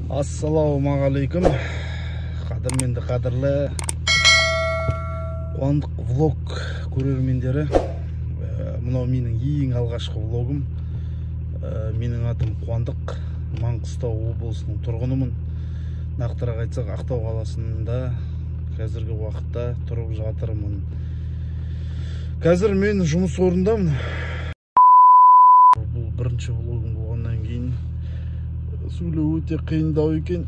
Ассалаумағалейкум, қадірменді қадірлі қуандық влог көрермендері. Мынау менің ең алғашқы влогым. Менің атым Қуандық, Маңғыстау облысының тұрғынымын. Нақтырақ айтсақ, Ақтау қаласында қазіргі уақытта тұрып жатырмын. Қазір мен жұмыс орындамын. Бұл бірінші влогым болғаннан кейін сөйлеу өте қиындау екен.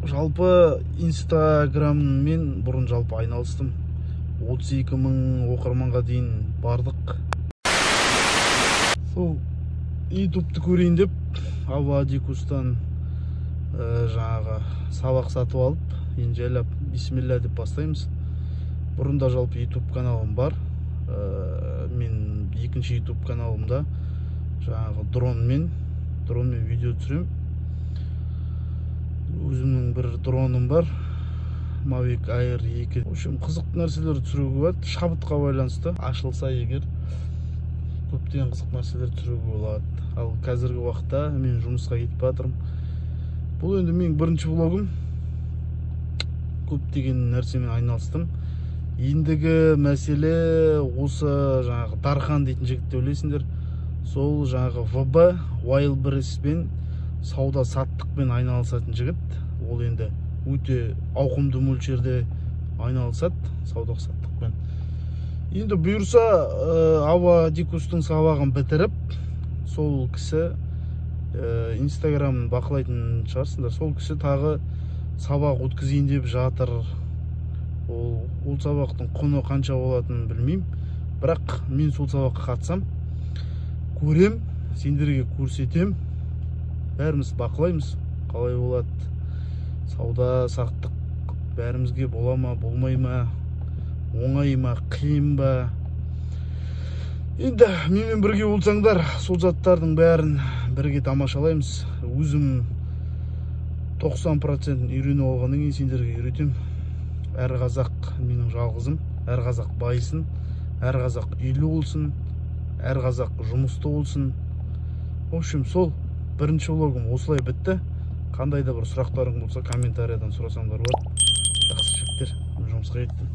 Жалпы инстаграммен бұрын жалпы айналыстым. 32 мың оқырманға дейін бардық. Сол ютубты көрейін деп Ава Дикустан жаңағы сабақ сатып алып, енді жайлап бисмилля деп бастаймыз. Бұрында жалпы ютуб каналым бар. Мен екінші ютуб каналымда жаңағы дронмен видео түсірем. Өзімнің бір дроным бар, Mavic Air 2. В общем, қызық нәрселер түсіруге болады. Шабытқа байланысты ашылса егер көптеген қызық нәрселер түсіруге болады. Ал қазіргі уақытта мен жұмысқа кетіп жатырмын. Бұл енді менің бірінші влогым. Көптеген нәрсемен айналыстым. Ендігі мәселе осы жаңағы Дархан дейтін жігітті білесіңдер. Сол жаңағы ВБ Wildberries-пен сауда саттықпен айналысатын жігіт. Ол енді өте ауқымды мөлшерде айналысады сауда саттықпен. Енді бұйырса Ава Дикустың сабағын бітіріп, сол кісі инстаграмын бақылайтын шығарсыңдар. Сол кісі тағы сабақ өткізейін деп жатыр. Ол сабақтың құны қанша болатынын білмеймін. Бірақ мен сол сабаққа қатысам, көрем, сендерге көрсетем. Бәріміз бақылаймыз, қалай болады. Сауда саттық бәрімізге бола ма, болмай ма, оңай ма, қиын ба. Енді менімен бірге болсаңдар, сол заттардың бәрін бірге тамашалаймыз. Өзім 90% үйреніп алғаннан кейін сендерге үйретем. Әр қазақ менің жалғызым, әр қазақ байсын, әр қазақ үйлі болсын, әр қазақ жұмысты болсын. В общем, сол бірінші влогым осылай бітті. Қандай да бір сұрақтарың болса, комментариядан сұрасаңдар болады. Жақсы жігіттер, жұмысқа кеттім.